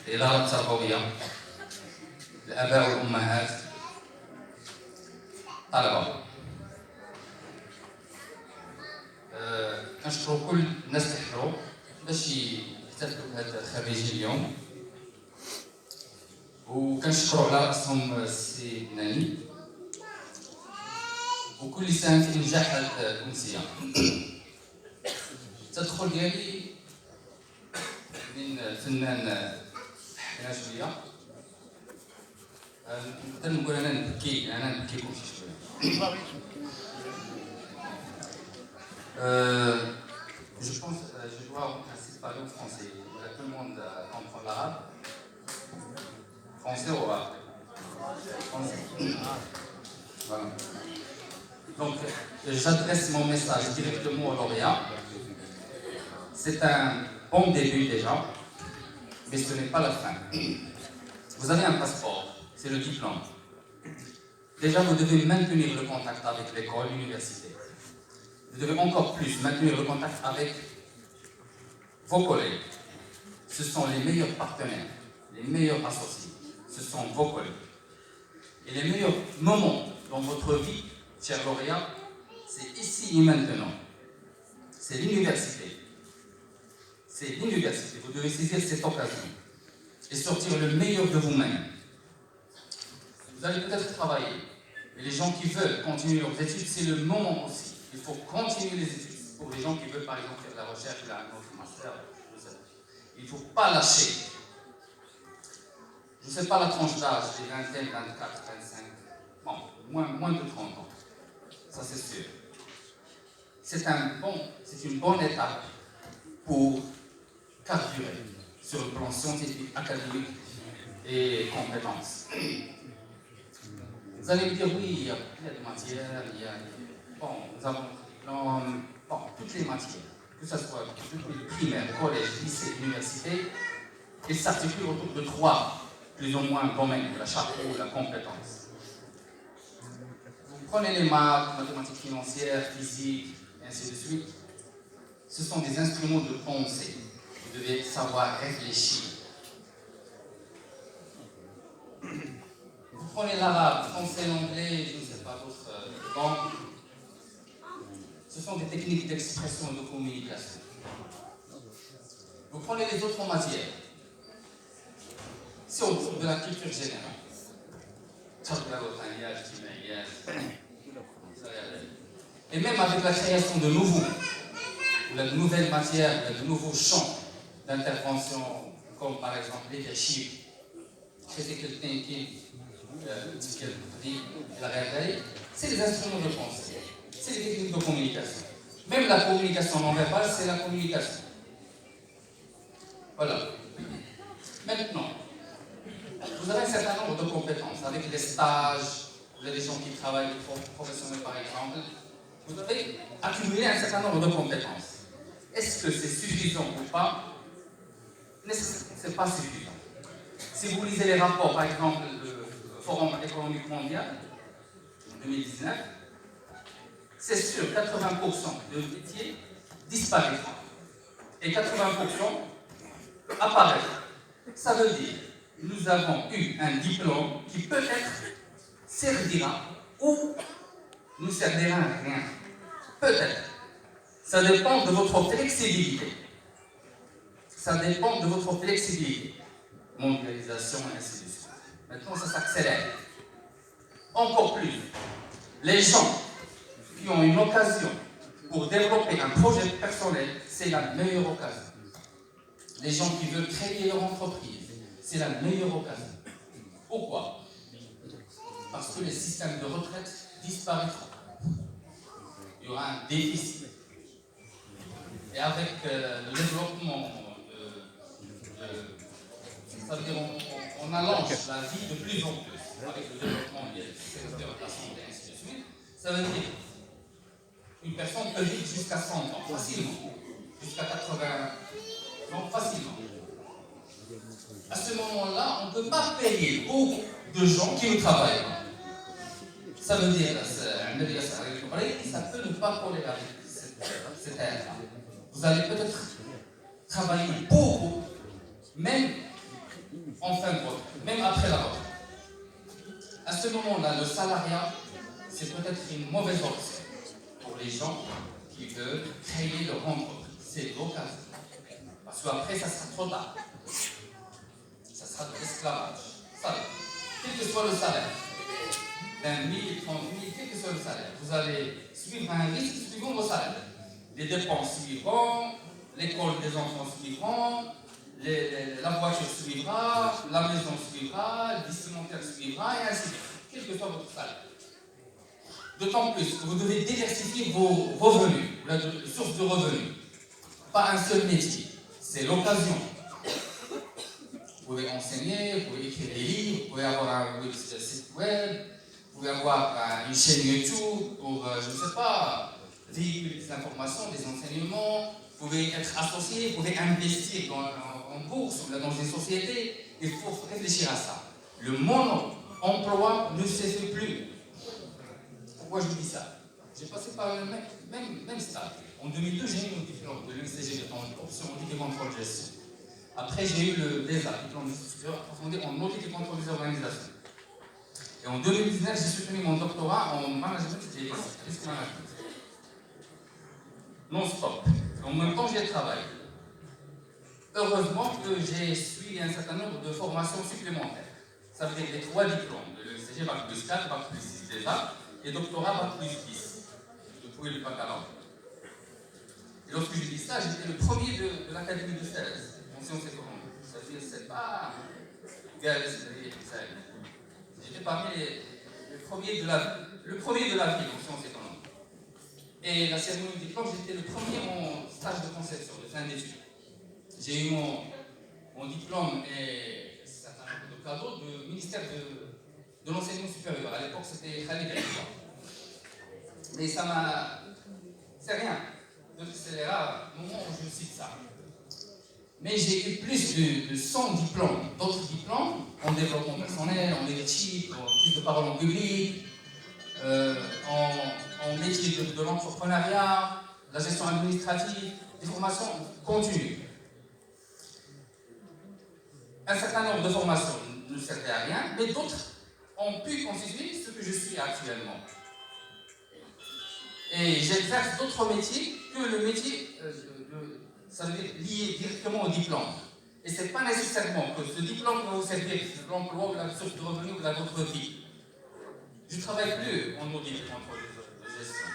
الإدارة التربوية، الآباء والأمهات، طلبة. كنشكروا كل الناس اللي حضروا باش يحتفلوا بهذا الخريجي اليوم، وكنشكروا على راسهم السي ناني وكل اللي ساهم في نجاح هذه الأمسية. التدخل ديالي من الفنان حنا شويه، نقدر نقول انا نبكيكم شي شويه. Je pense je dois aussi parler en français. Tout le monde comprend l'arabe. Français ou arabe? Français. Voilà. Donc j'adresse mon message directement au lauréat. C'est un bon début déjà, mais ce n'est pas la fin. Vous avez un passeport, c'est le diplôme. Déjà, vous devez maintenir le contact avec l'école, l'université. Vous devez encore plus maintenir le contact avec vos collègues. Ce sont les meilleurs partenaires, les meilleurs associés. Ce sont vos collègues. Et les meilleurs moments dans votre vie, chers lauréats, c'est ici et maintenant. C'est l'université. C'est l'université. Vous devez saisir cette occasion et sortir le meilleur de vous-même. Vous allez peut-être travailler. Et les gens qui veulent continuer leurs études, c'est le moment aussi. Il faut continuer les études. Pour les gens qui veulent par exemple faire de la recherche, un autre master, il ne faut pas lâcher. Je ne sais pas la tranche d'âge, des 20, 24, 25, bon, moins de 30 ans. Ça c'est sûr. C'est une bonne étape pour carburer sur le plan scientifique, académique et compétences. Vous allez me dire, oui, il y a des matières, nous avons toutes les matières, que ce soit depuis le primaire, collège, lycée, université, ils s'articulent autour de 3, plus ou moins, domaines, la chapeau, la compétence. Vous prenez les maths, mathématiques financières, physique, et ainsi de suite. Ce sont des instruments de pensée. Vous devez savoir réfléchir. Vous prenez l'arabe, le français, l'anglais, je ne sais pas d'autres langues. Ce sont des techniques d'expression et de communication. Vous prenez les autres matières. C'est autour de la culture générale. Et même avec la création de de nouvelles matières, de nouveaux champs d'intervention, comme par exemple leadership, critical thinking, la réveil, c'est les instruments de pensée, c'est les techniques de communication. Même la communication non verbale, c'est la communication. Voilà. Maintenant, vous avez un certain nombre de compétences, avec les stages, vous avez des gens qui travaillent, des professionnels par exemple, vous devez accumuler un certain nombre de compétences. Est-ce que c'est suffisant ou pas? Ce n'est pas suffisant. Si vous lisez les rapports, par exemple, du Forum économique mondial, en 2019, c'est sûr, 80% de métiers disparaîtront et 80% apparaîtront. Ça veut dire que nous avons eu un diplôme qui peut-être servira ou ne servira à rien. Peut-être. Ça dépend de votre flexibilité. Ça dépend de votre flexibilité. Mondialisation et ainsi de suite. Maintenant, ça s'accélère. Encore plus. Les gens qui ont une occasion pour développer un projet personnel, c'est la meilleure occasion. Les gens qui veulent créer leur entreprise, c'est la meilleure occasion. Pourquoi? Parce que les systèmes de retraite disparaîtront. Il y aura un déficit. Et avec le développement, ça veut dire on allonge la vie de plus en plus. Avec le développement du secteur de la santé et ainsi de suite, ça veut dire qu'une personne peut vivre jusqu'à 100 ans, facilement. Jusqu'à 80 ans, facilement. À ce moment-là, on ne peut pas payer beaucoup de gens qui ne travaillent pas. Ça veut dire que ça peut ne pas coller avec cette ère-là. Vous allez peut-être travailler beaucoup, même en fin de retraite, même après la retraite. À ce moment-là, le salariat, c'est peut-être une mauvaise option pour les gens qui veulent créer leur entreprise. C'est l'occasion. Parce qu'après, ça sera trop tard. Ça sera de l'esclavage. Quel que soit le salaire, 20 000, 30 000, quel que soit le salaire, vous allez suivre un risque suivant vos salaires. Les dépenses suivront, l'école des enfants suivront, la voiture suivra, la maison suivra, le vestimentaire suivra, et ainsi de suite, quel que soit votre salaire. D'autant plus que vous devez diversifier vos revenus, la source de revenus. Pas un seul métier, c'est l'occasion. Vous pouvez enseigner, vous pouvez écrire des livres, vous pouvez avoir un site web, vous pouvez avoir une chaîne YouTube pour, je ne sais pas, véhiculer des informations, des enseignements. Vous pouvez être associé, vous pouvez investir en bourse ou dans une société. Il faut réfléchir à ça. Le mono-emploi ne se fait plus. Pourquoi je vous dis ça? J'ai passé par le même stade. En 2002, j'ai eu mon diplôme de l'UCG en option audit et contrôle de gestion. Après, j'ai eu le DESA, diplôme supérieur approfondi en audit et contrôle des organisations. Et en 2019, j'ai soutenu mon doctorat en management et risque management. Non-stop. En même temps, j'ai travaillé. Heureusement que j'ai suivi un certain nombre de formations supplémentaires. Ça veut dire les 3 diplômes de l'UCG, Bac plus 4, Bac plus 6 déjà, et doctorat Bac plus 10, depuis le baccalauréat. Et lorsque j'ai dit ça, j'étais le premier de l'Académie de Thèse, en sciences économiques. Ça veut dire que c'est pas j'étais parmi le premier de la ville en sciences économiques. Et la cérémonie du diplôme, j'étais le premier en stage de conception, de fin d'études. J'ai eu mon diplôme et un certain nombre de cadeaux du ministère de l'enseignement supérieur. À l'époque, c'était Khalid Aïcha. Mais ça m'a... C'est rien. C'est rare, au moment où je cite ça. Mais j'ai eu plus de 100 diplômes, d'autres diplômes en développement personnel, en leadership, en prise de parole en public, en métier de l'entrepreneuriat, la gestion administrative, des formations continues. Un certain nombre de formations ne servaient à rien, mais d'autres ont pu constituer ce que je suis actuellement. Et j'exerce d'autres métiers que le métier, ça veut dire lié directement au diplôme. Et ce n'est pas nécessairement que ce diplôme va vous servir de l'emploi ou de la source de revenus ou de votre vie. Je ne travaille plus en audit et contrôle de gestion.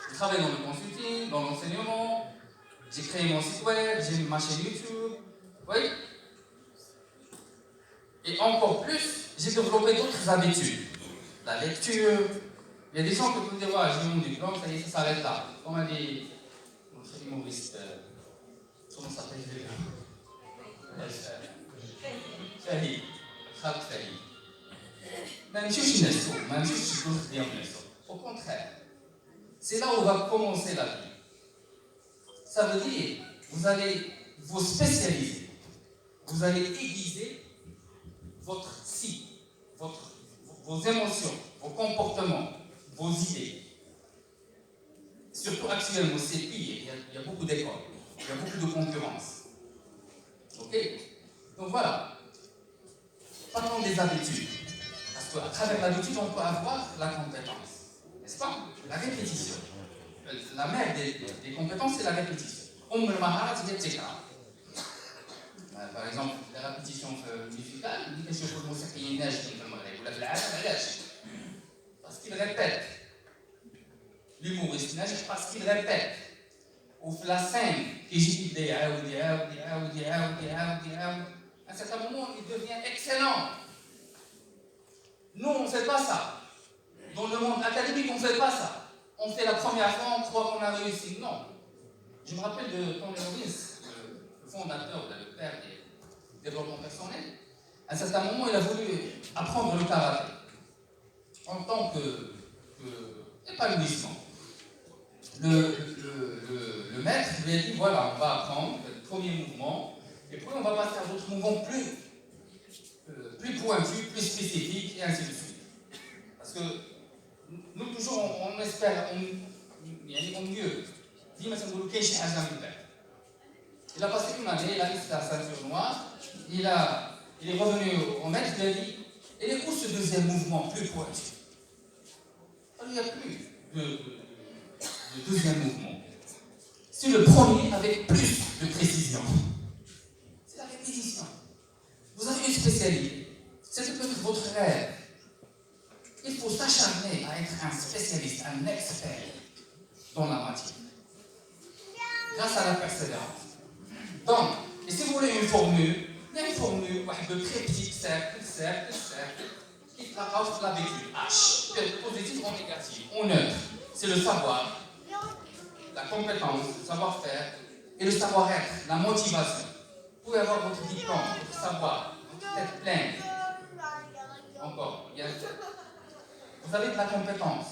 Je travaille dans le consulting, dans l'enseignement, j'ai créé mon site web, j'ai ma chaîne YouTube. Oui. Et encore plus, j'ai développé d'autres habitudes. La lecture. Il y a des gens qui peuvent dire, ouais, j'ai mon diplôme, ça y est, ça s'arrête là. Comme a dit notre humoriste, comment ça s'appelle déjà? Fahi. Khaled Fahi. Même si je suis naissant, même si je suis tous bien naissant. Au contraire, c'est là où va commencer la vie. Ça veut dire, vous allez vous spécialiser, vous allez aiguiser votre psy, vos émotions, vos comportements, vos idées. Surtout actuellement, c'est pire, il y a beaucoup d'écoles, il y a beaucoup de concurrence. Ok? Donc voilà. Parlons des habitudes. Parce qu'à travers l'habitude, on peut avoir la compétence. N'est-ce pas? La répétition. La mère des compétences, c'est la répétition. Par exemple, la répétition musicale, on dit que je peux موسيقيين ناجحين في المغرب ولا في العالم علاش؟ Parce qu'il répète. L'humoriste ناجح parce qu'il répète. وفي la scène, كيجي يبدا يعاود. À un certain moment, il devient excellent. Nous, on ne fait pas ça. Dans le monde académique, on ne fait pas ça. On fait la première fois, on croit qu'on a réussi. Non. Je me rappelle de Tony Robbins, le fondateur, le père des développement personnel. À un certain moment, il a voulu apprendre le karaté. En tant que épanouissement. Le maître lui a dit, voilà, on va apprendre le premier mouvement, et puis on va passer à d'autres mouvements plus pointus, plus spécifiques, et ainsi de suite. Parce que nous, toujours, on espère en mieux. Il a passé une année, il a mis sa ceinture noire, il a il est revenu au maître, il a dit, et les où ce deuxième mouvement plus pointu? Il n'y a plus de deuxième mouvement. C'est le premier avec plus de précision. C'est la répétition. Vous avez une spécialité. C'est peut-être votre rêve. Il faut s'acharner à être un spécialiste, un expert dans la matière. Grâce à la persévérance. Donc, et si vous voulez une formule, il y a une formule de très petit cercle, qui traverse l'habitude. H, positif ou négatif, ou neutre. C'est le savoir, la compétence, le savoir-faire et le savoir-être, la motivation. Vous pouvez avoir votre diplôme, votre savoir, votre tête pleine. Encore, vous avez de la compétence,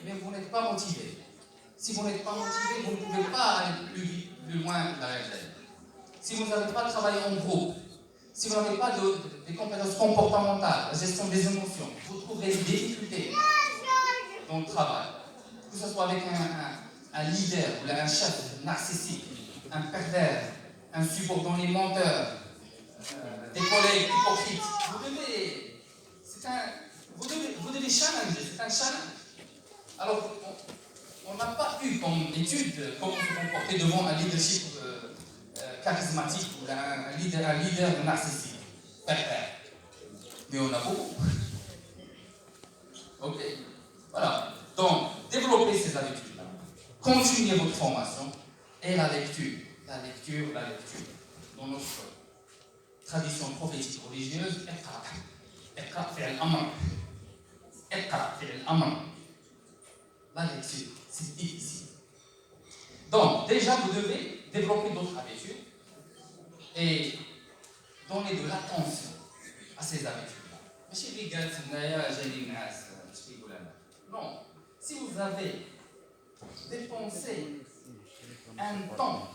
mais vous n'êtes pas motivé. Si vous n'êtes pas motivé, vous ne pouvez pas aller plus loin de la réalité. Si vous n'avez pas travaillé en groupe, si vous n'avez pas des compétences comportementales, la gestion des émotions, vous trouverez des difficultés dans le travail. Que ce soit avec un leader ou un chef narcissique, un pervers, un subordonné menteur, des collègues hypocrites. Vous devez challenger, c'est un challenge. Alors, on n'a pas eu comme étude comment se comporter devant un leadership charismatique ou un leader narcissique, pervers. Mais on a beaucoup. Ok. Voilà. Donc, développez ces habitudes-là. Continuez votre formation et la lecture. Dans notre tradition prophétique religieuse, Iqra fi'l amr. La lecture, c'est difficile. Donc, déjà, vous devez développer d'autres habitudes et donner de l'attention à ces habitudes-là. Non. Si vous avez dépensé un temps,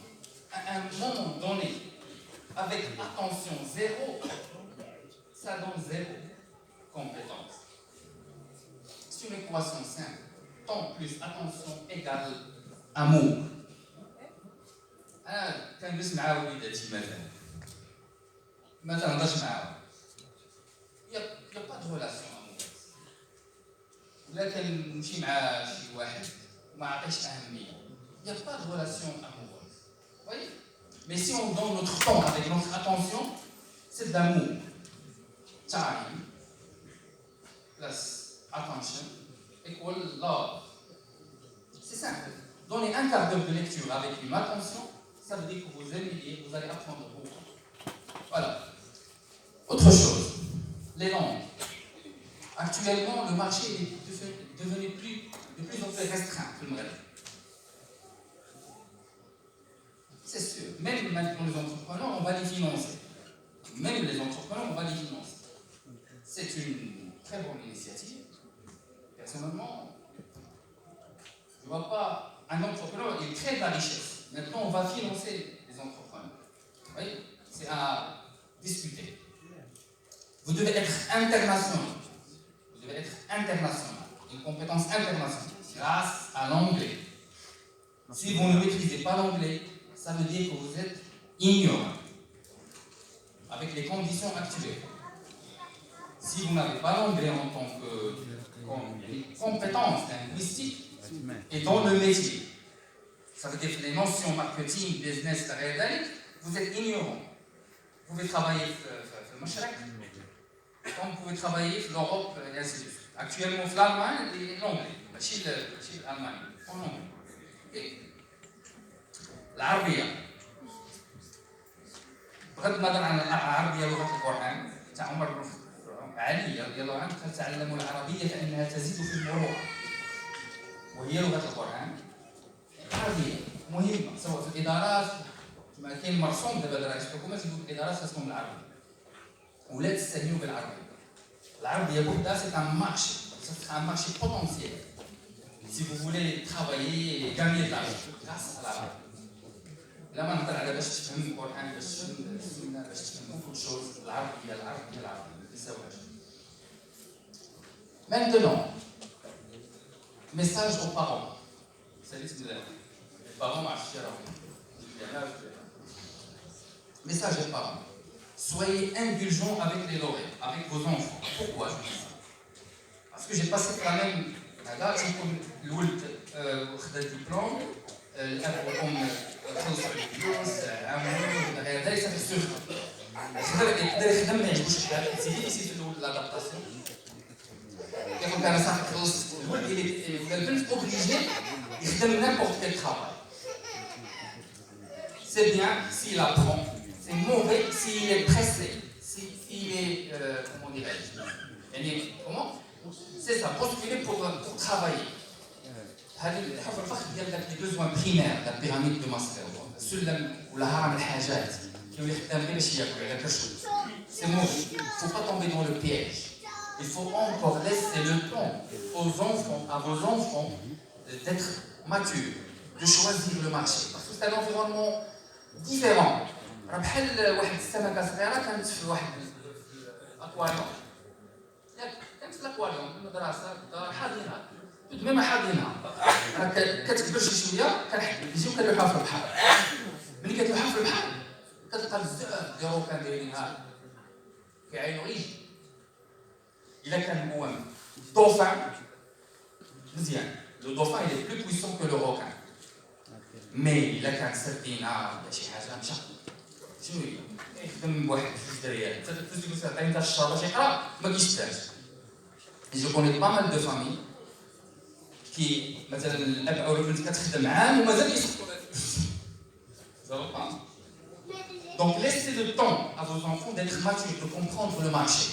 à un moment donné, avec attention zéro, ça donne zéro compétence. C'est une équation simple. Temps plus attention égale amour. كنجلس مع وليداتي مثلا نهضرش معاهم. Il n'y a pas de relation amoureuse. ولا كنمشي مع شي واحد وما عطيش أهمية. Il n'y a pas de relation amoureuse. Vous voyez? Mais si on donne notre temps avec notre attention, c'est de l'amour. Time plus attention equal love. C'est simple. Donnez un quart d'heure de lecture avec une attention, ça veut dire que vous aimez lire, vous allez apprendre beaucoup. Voilà. Autre chose, les langues. Actuellement, le marché est devenu de plus en plus restreint. C'est sûr. Même maintenant, les entrepreneurs, on va les financer. C'est une très bonne initiative. Personnellement, je ne vois pas un entrepreneur qui crée de la richesse. Maintenant, on va financer les entrepreneurs. Vous voyez? C'est à discuter. Vous devez être international. Une compétence internationale grâce à l'anglais. Si vous ne maîtrisez pas l'anglais, ça veut dire que vous êtes ignorant avec les conditions actuelles. Si vous n'avez pas l'anglais en tant que compétence linguistique et dans le métier, ça veut dire que les notions marketing, business, vous êtes ignorant. Vous pouvez travailler dans le Machrak, comme vous pouvez travailler dans l'Europe et ainsi de suite. Actuellement, en Allemagne, l'anglais, pas l'Allemagne, en anglais. العربية بغض النظر عن العربية لغة القرآن تاع عمر بن علي رضي الله عنه قال تعلموا العربية فإنها تزيد في المروءة وهي لغة القرآن. العربية مهمة سواء في الإدارات كما كاين مرسوم دابا رئيس الحكومة تيقول الإدارات خاصهم بالعربية ولا تستهينوا بالعربية. العربية بوحدها سي ان مارشي بوتونسييل si vous voulez travailler et gagner de l'argent grâce à l'arabe. Là, on parle de beaucoup de choses. Maintenant, message aux parents. Les parents, message aux parents. soyez indulgents avec les lauréats, avec vos enfants. Pourquoi je dis ça? Parce que j'ai passé quand même, là, تيكون الولد خدا الدبلوم، الاب والام خلصوا على الفلوس، عاونوه غير هذا يصافي السوق. يقدر يخدم ما يعجبوش الحال، تزيدي في الاول لادابتاسيون. كيقول لك انا صافي خلصت الولد ولا البنت اوبليجي يخدم n'importe quel travail. C'est bien s'il apprend, c'est mauvais s'il est pressé, s'il est, comment dirais-je, comment? C'est ça, postuler pour travailler. Les besoins primaires de la pyramide de Maslow, c'est mauvais. Il ne faut pas tomber dans le piège. Il faut encore laisser le temps aux enfants, à vos enfants, d'être matures, de choisir le marché. Parce que c'est un environnement différent. بحال واحد السمكه صغيره كانت في واحد الاكواريوم، كانت في الاكواريوم في المدرسه حاضنه ميم حاضنه كتكبر شي شويه كنجيو كنلوحها في البحر. ملي كتلوحها في البحر كتلقى بزاف ديال الروكان دايرينها كيعينوا يجي. الا كان هو الدوفان مزيان، لو دوفان il est plus puissant que le requin. مي الا كان سردينه ولا شي حاجه مشى شنو هي؟ يخدم بواحد جوج دريال، حتى تفوز لك تعطيه انت الشهر باش يقرا ما كيشداش. جو كوني با مال دو فامي كي مثلا الاب او البنت كتخدم عام ومازال كيسقطوا على الفلوس. Donc laissez le temps à vos enfants d'être matures, de comprendre le marché.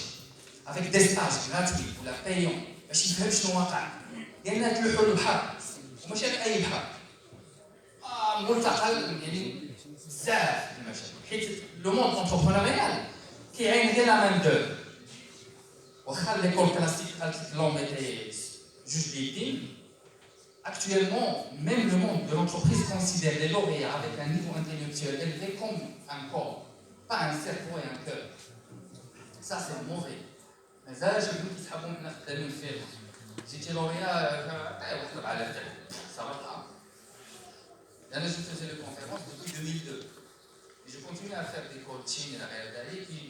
Avec des stages gratuits ولا payants باش يفهم شنو واقع. لأن تلوحوا البحر وماشي أي بحر. ملتقى يعني بزاف المشاكل حيت لو موند انتربرونوريال كيعين غير لا مان دوف. واخا ليكول كلاسيك قالت لك لوم ايتي جوج فيكتيم. Actuellement, même le monde de l'entreprise considère les lauréats avec un niveau intellectuel élevé comme un corps, pas un cerveau et un cœur. Ça, c'est mauvais. Mais ça, je veux qu'ils savent que nous faire. J'étais lauréat, ça va pas. Là, je faisais les conférences depuis 2002. Et je continue à faire des coachings à la réalité qui.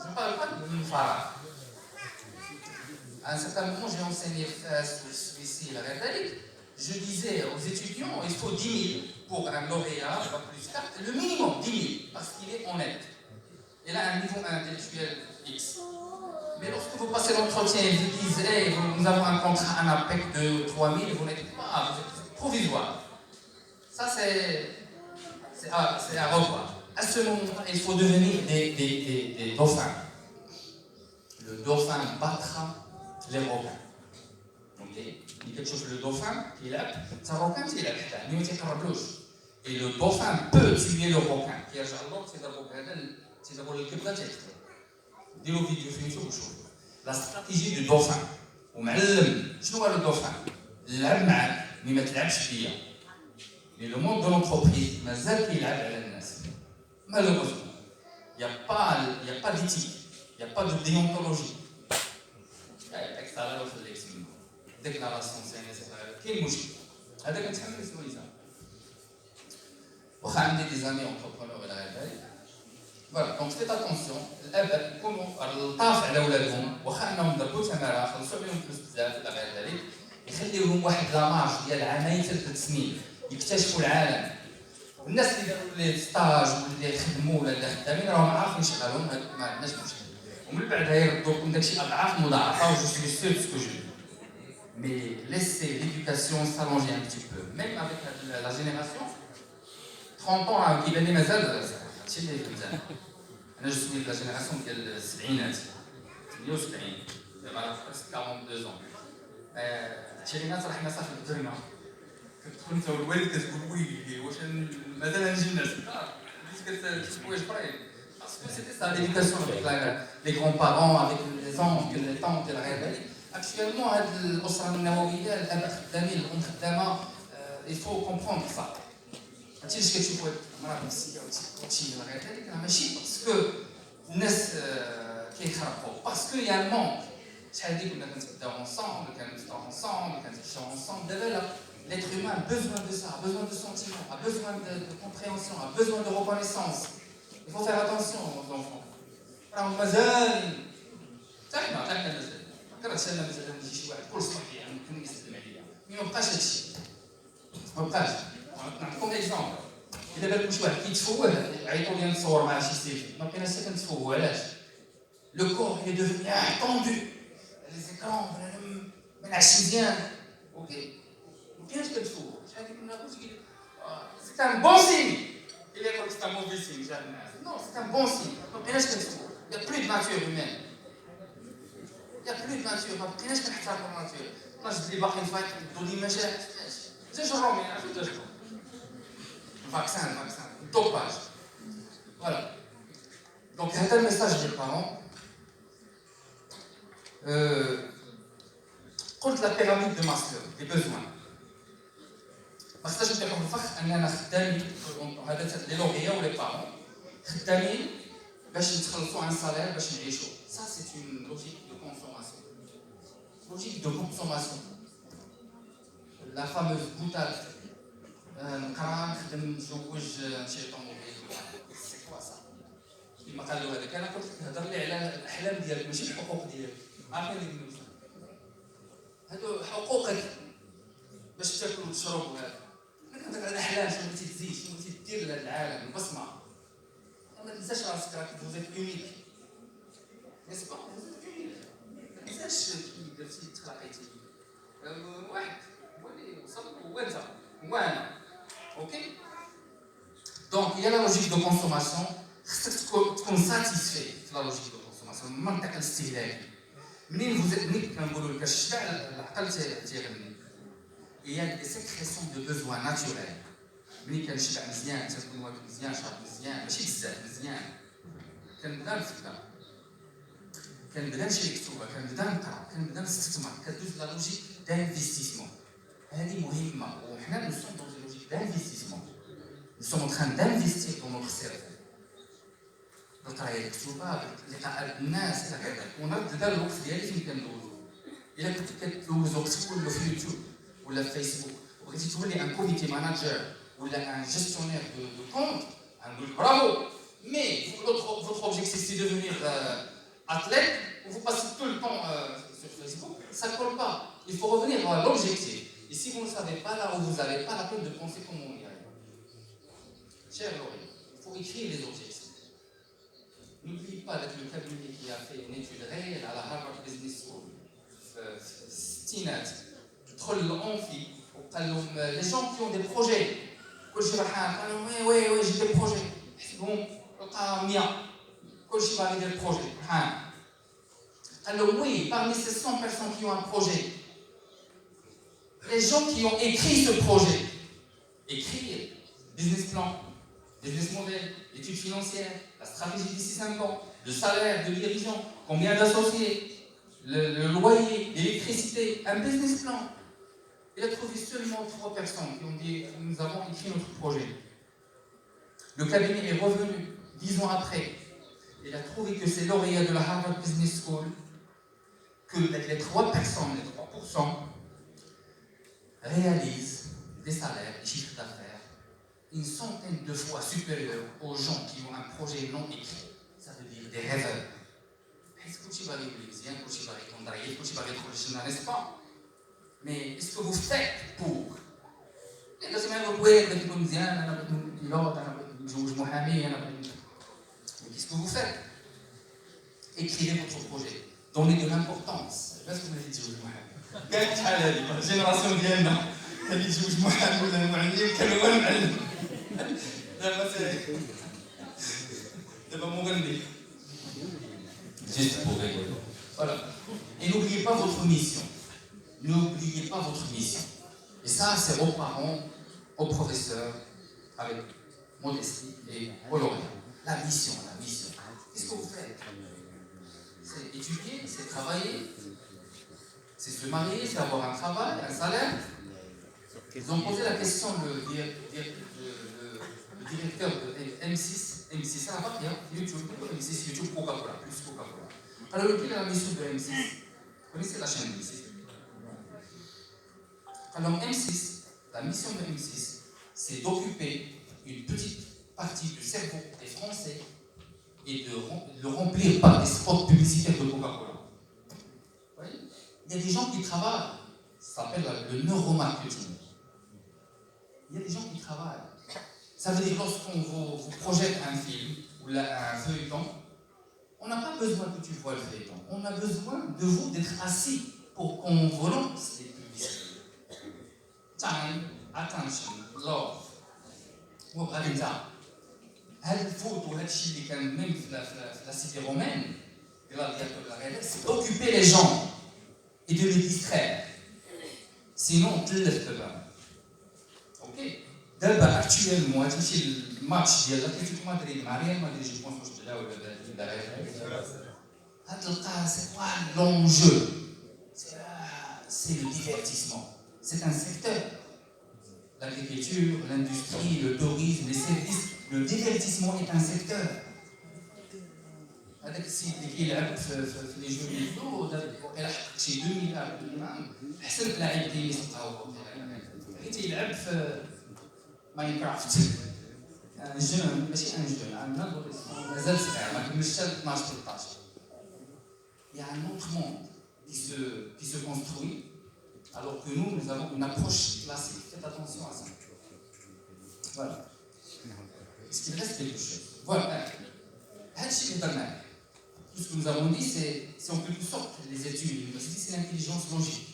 Je ne parle pas de Moufara. À un certain moment, j'ai enseigné celui-ci, la réalité. Je disais aux étudiants, il faut 10 000 pour un lauréat, pas plus tard, le minimum 10 000, parce qu'il est honnête. Il a un niveau intellectuel X. Mais lorsque vous passez l'entretien et vous dites, hey, nous avons un contrat, un APEC de 3 000, vous n'êtes pas, vous êtes provisoire. Ça, c'est à revoir. À ce moment-là, il faut devenir des dauphins. Le dauphin battra les requins. Il تشوف le dauphin كيلعب حتى الروكان تيلعب حتى ملي ما تيقربلوش. Et le dauphin peut tuer le requin. كيرجع اللور تيضربو بهذا تيضربو للكبده تيقتلو. ديروا فيديو في يوتيوب وشوفوا. لا استراتيجي دو dauphin. ومعلم شنو هو لو dauphin؟ نلعب معاك مي ما تلعبش فيا. Mais le monde de l'entreprise مازال كيلعب على الناس. Malheureusement, il n'y a pas d'éthique, il n'y a pas de déontologie. déclaration كاين مشكل. هذا كنتحمل اسمه ليزا. واخا عندي دي زامي اونتربرونور ولا غير ذلك. فوالا دونك فيت اتونسيون الاباء يكونوا لطاف على ولادهم واخا انهم ضربوا تماره خلصوا عليهم فلوس بزاف ولا غير ذلك يخليوهم واحد لامارج ديال عامين 3 سنين يكتشفوا العالم. الناس اللي داروا لي ستاج واللي خدموا ولا اللي خدامين راهم عارفين شغالهم ما عندناش مشكل. ومن بعد يردوا لكم داكشي اضعاف مضاعفه وجو سوي سور سكو جو. Mais laissez l'éducation s'allonger un petit peu. Même avec la génération, 30 ans qui viennent mazal, c'est les plus je suis de la génération qui a le 70, 42 ans. شي ناس راح نصح في الدرنا كتدخل انت والوالد كتقول ويلي واش مازال نجي الناس كتسوي واش قريب parce que c'était ça l'éducation avec les grands-parents avec les oncles les tantes et la réalité. Actuellement هاد الاسره النوويه الاباء خدامين الام خدامه il faut comprendre ça. ماشي باش كتشوفوا امراض نفسيه وشي ولا غير ذلك راه ماشي باسكو الناس كيخربوا باسكو يا مونك. شحال هادي كنا كنتغداو ensemble كنفطروا ensemble كنتمشاو ensemble. دابا لا l'être humain a besoin de ça, a besoin de sentiments, a besoin de compréhension, a besoin de reconnaissance. Il faut faire attention aux enfants. راهم مازال تاعنا مازال كرهت انا مثلا نجي شي واحد كل صباح يمكن يسلم عليا مي ما بقاش هادشي ما بقاش نعطيكم اكزومبل الا بالك شي واحد كيتفوه عيطوا لي نتصور معاه شي سيلفي ما بقيناش حتى كنتفوهوا علاش لو كور il est devenu tendu les écrans ما نعش مزيان اوكي ما بقيناش كنتفوه شحال كنا نقول سي ان بون سين il est comme c'est un mauvais signe non c'est un bon signe ما بقيناش كنتفوه il y a plus de nature humaine il y a plus de nature ما بقيناش كنحترموا الناتور الناس اللي باقيين فايت يدوا لي مشاكل تجربوا يعني عرفتوا تجربوا vaccin, dopage. Voilà. Donc, c'est un message des parents. Contre la pyramide de Maslow, les besoins. Parce que je vais vous dire que les lauréats ou les parents, باش نتخلصوا un salaire باش نعيشوا. Ça, c'est une logique de consommation. Logique de consommation. La fameuse boutade. نقرا نخدم نتزوج نشري طوموبيل سي كوا سا كيما قالوا هذاك انا كنت كنهضر لي على الاحلام ديالك ماشي الحقوق ديالك عارفين ديك النمسا هادو حقوقك باش تاكل وتشرب وهذا انا كنهضر على الاحلام شنو بغيتي تزيد شنو بغيتي دير لهذا العالم البصمه ما تنساش راسك راك فوزيت يونيك نسبه ما تنساش كي درتي تخلقيتي واحد هو اللي وصل وانت وانا ok donc il y a la logique de consommation خصك تكون satisfait في la logique de consommation المنطق الاستهلاكي منين كنقولوا لك الشبع العقل تيغني il y a des sécrétions de besoins naturels منين كنشبع مزيان تكون واكل مزيان شارب مزيان ماشي بزاف مزيان كنبدا نفكر كنبدا نشري كتوبه كنبدا نقرا كنبدا نستثمر كدوز لا لوجيك دانفستيسمون هذه مهمه وحنا نو سون دون لوجيك دانفستيسمون nous sommes en train d'investir dans notre cerveau القرايه الكتوبه لقاء الناس الى غير ذلك ونرد دار الوقت ديالي فين كندوزو الا كنت كتدوز وقتك كله في يوتيوب ولا في فيسبوك وبغيتي تولي ان كوميتي ماناجر ولا ان جيستيونير دو كونت غنقول لك برافو مي votre objectif c'est de devenir athlète ou vous passez tout le temps sur Facebook ça colle pas il faut revenir à l'objectif et si vous ne savez pas là où vous allez pas la peine de penser comment on y arrive cher Laurie il faut écrire les objectifs. N'oubliez pas d'être le cabinet qui a fait une étude réelle à la Harvard Business School. ستينات تدخل الأنفي وقال لهم les gens qui ont des projets كلشي فرحان قال لهم وي جي دي بروجي حسبهم لقى 100 كلشي باغي يدير بروجي فرحان قال لهم oui parmi ces 100 personnes qui ont un projet les gens qui ont écrit ce projet écrire business plan business model, études financières, la stratégie d'ici 5 ans, le salaire de dirigeant, combien d'associés, le loyer, l'électricité, un business plan. Il a trouvé seulement 3 personnes qui ont dit nous avons écrit notre projet. Le cabinet est revenu 10 ans après. Il a trouvé que ces lauréats de la Harvard Business School, que les 3 personnes, les 3%, réalisent des salaires, des chiffres d'affaires une centaine de fois supérieur aux gens qui ont un projet non écrit. Ça veut dire des rêveurs. Est-ce que tu vas les bien, que tu vas les contrarier, que tu vas les trouver, n'est-ce pas? Mais est-ce que vous faites pour? Mais qu'est-ce que vous faites? Écrivez votre projet. Donnez de l'importance. Est-ce que vous avez dit la génération ديالنا كان يجوج محامي ولا معلم كان هو المعلم دابا مغني juste pour rigoler. Voilà. Et n'oubliez pas votre mission. N'oubliez pas votre mission. Et ça, c'est aux parents, aux professeurs, avec modestie et aux lauréats. La mission. Qu'est-ce que vous faites? C'est étudier, c'est travailler, c'est se marier, c'est avoir un travail, un salaire. Ils ont posé la question, le directeur de M6, ça va bien, YouTube, M6, YouTube, Coca-Cola, plus Coca-Cola. Alors, quelle est la mission de M6? Vous connaissez la chaîne M6? Alors, M6, la mission de M6, c'est d'occuper une petite partie du cerveau des Français et de le remplir par des spots publicitaires de Coca-Cola. Vous voyez? Il y a des gens qui travaillent, ça s'appelle le neuromarketing. Il y a des gens qui travaillent. Ça veut dire que lorsqu'on vous projette un film ou un feuilleton, on n'a pas besoin que tu vois le feuilleton. On a besoin de vous d'être assis pour qu'on vous lance les publicités. Time, attention, love. وبغادي نتاع هذا الفوت وهذا الشيء اللي كان même في la cité romaine, c'est occuper les gens et de les distraire. Sinon, تلف دابا. Ok. دابا actuellement هادشي الماتش ديال اتلتيكو مدريد مع ريال مدريد جو بونس واش بدا ولا غتلقى سي واحد لونجو c'est le divertissement. C'est un secteur. L'agriculture, l'industrie, le tourisme, les services, le divertissement est un secteur. هذاك السيد اللي كيلعب في لي جو فيديو وقيلا حقق شي 2 مليار درهم احسن لاعب تنس بقاو حيت يلعب في ماينكرافت. جون ماشي ان جون عندنا مازال صغير ما كملش حتى 12 13. Il y a un autre monde qui se construit, alors que nous avons une approche classique. Faites attention à ça. Voilà. Est-ce qu'il reste quelque chose? Voilà. Tout ce que nous avons dit, c'est en quelque sorte les études universitaires, c'est l'intelligence logique.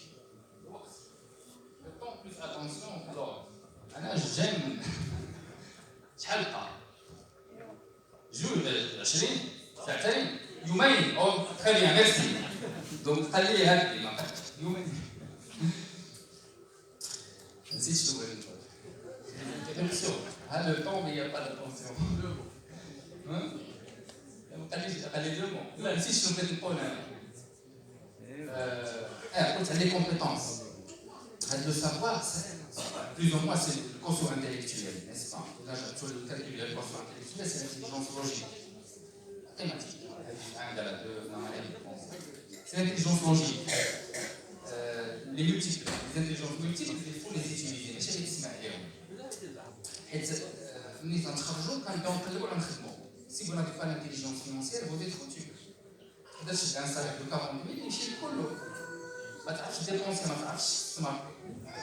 Mettons plus attention. Alors, j'aime. حلقة جوج 20 ساعتين يومين او تخليها ميرسي دونك خليه هكذا يومين نسيت شنو بغيت نقول هذا لو طون مي با داتونسيون خلي لو مون لا نسيت شنو بغيت نقول انا قلت على لي كومبيتونس هذا لو سافوار plus ou moins c'est le quotient intellectuel, n'est-ce pas? Là, sur le calcul de la quotient intellectuel, c'est l'intelligence logique. Mathématique. C'est l'intelligence logique. Les multiples, les intelligences multiples, il faut les utiliser. Mais chez les Ismaéliens, si vous n'avez pas l'intelligence financière, vous êtes foutu. C'est un salaire de 40 000, il chie le colo.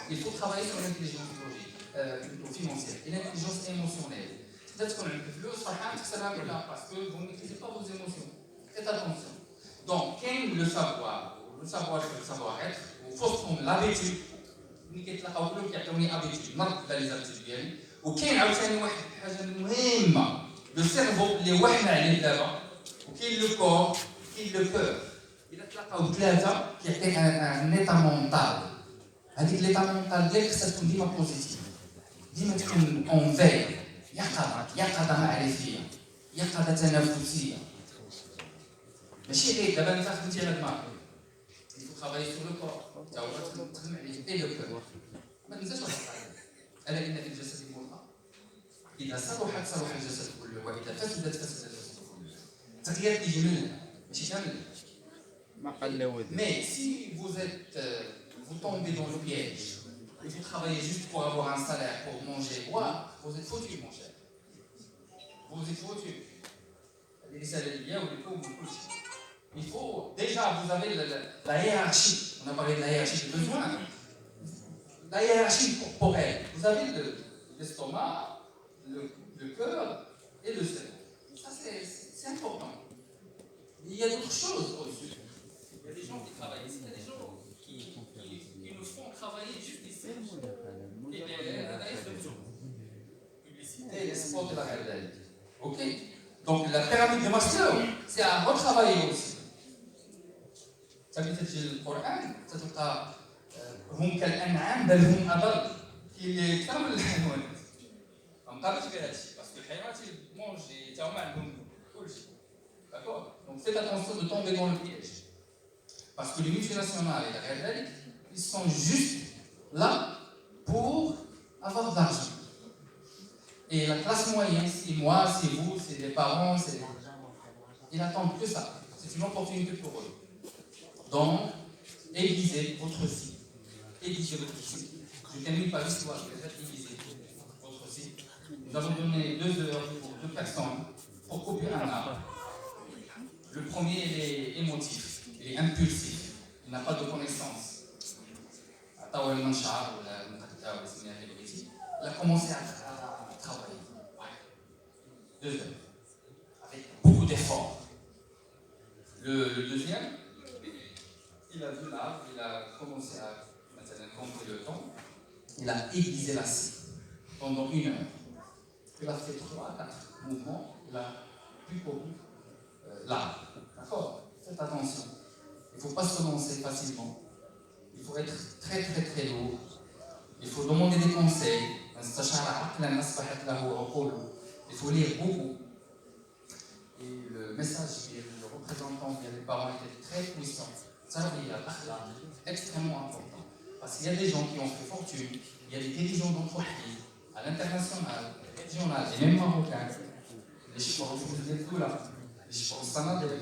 Il faut travailler sur l'intelligence financière et l'intelligence émotionnelle. C'est-à-dire qu'on a le plus parce que vous ne maîtrisez pas vos émotions. Faites attention. Donc, quel le savoir-être, ou forcément l'habitude, وكاين عاوتاني واحد الحاجه مهمه لو سيرفو اللي وحنا عليه دابا وكاين لو كور كاين لو كور الا تلاقاو ثلاثه كيعطيك ان ايتا مونطال هذيك ليتا مونطال ديالك خصها تكون ديما بوزيتيف ديما تكون اون في يقظه معرفيه يقظه تنافسيه ماشي غير دابا انت خدمتي على دماغك il faut travailler sur le corps تا هو تخدم عليه اي لو كور ما تنساش واحد الحاجه الا ان في الجسد مضغه اذا صلحت صلح الجسد كله واذا فسدت فسد الجسد كله التغيير كيجي منها ماشي كامل ما قال mais si vous êtes vous tombez dans le piège et vous travaillez juste pour avoir un salaire pour manger boire vous êtes foutu mon cher vous êtes foutu les salariés ou les pauvres il faut déjà vous avez la hiérarchie on a parlé de la hiérarchie des besoins la hiérarchie corporelle vous avez l'estomac le cœur et le cerveau ça c'est important il y a d'autres choses au-dessus il y a des gens qui travaillent ici il y a des gens qui nous font travailler juste ici publicité les sports de la réalité ok donc la pyramide de Maslow c'est à retravailler aussi تبي تجي القرآن تتلقى هم كالأنعام بل هم أضل كي أكثر من الحيوانات ما نقدرش في هذا الشيء باسكو الحيوانات مونجي تا هما عندهم كل شيء داكور دونك فيت اتونسيون دو تومبي دون لو بييج باسكو لي multinationales إلى غير ذلك ils sont juste là pour avoir de l'argent et la classe moyenne c'est moi c'est vous c'est les parents c'est ils n'attendent que ça c'est une opportunité pour eux donc aiguisez votre site aiguisez votre site je ne termine pas l'histoire je vais faire aiguiser votre site nous avons donné 2 heures pour 2 personnes pour couper un arbre premier, il est émotif, il est impulsif, il n'a pas de connaissance. Il a commencé à travailler. Ouais. 2 heures. Avec beaucoup d'efforts. Le deuxième, il a vu l'arbre, il a commencé à compter le temps. Il a aiguisé la scie pendant 1 heure. Il a fait 3-4 mouvements. Il a pu courir l'arbre. D'accord? Faites attention. Il ne faut pas se lancer facilement. Il faut être très très très lourd. Il faut demander des conseils. Il faut lire beaucoup. Et le message que le représentant des parents était très puissant. Ça, il y a extrêmement important. Parce qu'il y a des gens qui ont fait fortune, il y a des dirigeants d'entreprise, à l'international, régional et même marocain. Les chiffres vous là, les chiffres sanadés,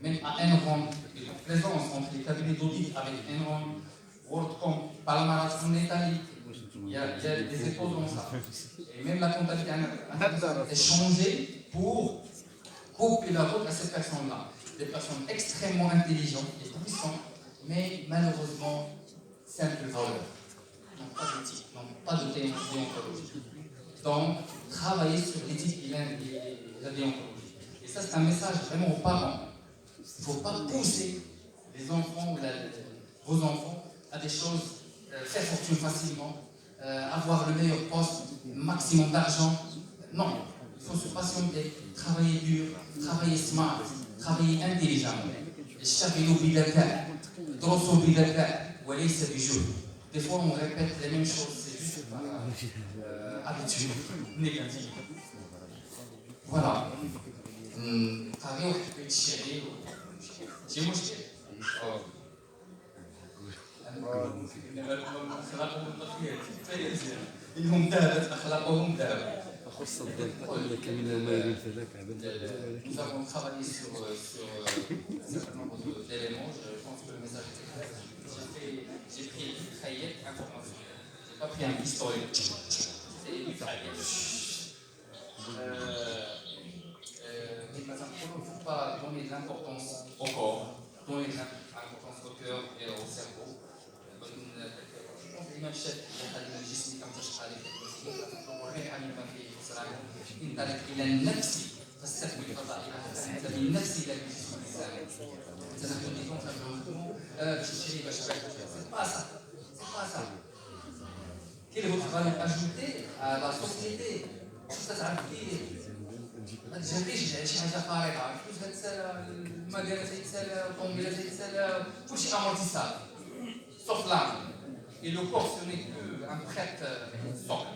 même à Enron, il y a une plaisance entre les cabinets d'audit avec Enron, WorldCom, Palmaras en Italie. Il y a des écoles dans ça. Et même la comptabilité internationale est changée pour couper la route à ces personnes-là. Des personnes extrêmement intelligentes et puissantes, mais malheureusement simples voleurs. Donc pas d'éthique, donc pas de déontologie. Donc travailler sur l'éthique et la déontologie. Et ça c'est un message vraiment aux parents. Il ne faut pas pousser les enfants ou vos enfants à des choses, faire fortune facilement, avoir le meilleur poste, maximum d'argent. Non, il faut se patienter, travailler dur, travailler smart, travailler intelligemment. اشتغلوا بذكاء درسوا بذكاء وليس بجهد. Des fois on répète les mêmes choses, c'est juste par habitude négative. Voilà. طريقة وحدة الشعري شي مشكل. أخلاقهم التقية إنهم ذهبت أخلاقهم ذهبت. خص الضيق كمين المال فذاك Nous avons travaillé sur un certain nombre d'éléments. Je pense que le message était clair. J'ai pris une cahier information. Je n'ai pas pris un pistolet. C'est une cahier. Mais par exemple, il ne faut pas donner de l'importance au corps, donner de l'importance au cœur et au cerveau. Je pense que l'imam chef يخلي الجسم كم تشقى عليه ما فيه خسران انطلق الى النفس فاستقبل الفضائل فانت بالنفس الى الجسم الانساني انت نحن ديكم خدمه باش تشري باش تبيع سي با سا كي vous valeur ajoutée à la société واش تعرف دير ما تجريش شي حاجه خارقه فلوس غتسالى المكانه تيتسالى الطوموبيله تيتسالى كلشي امورتيسابل sauf l'âme. Et le corps, ce n'est qu'un prêtre socle.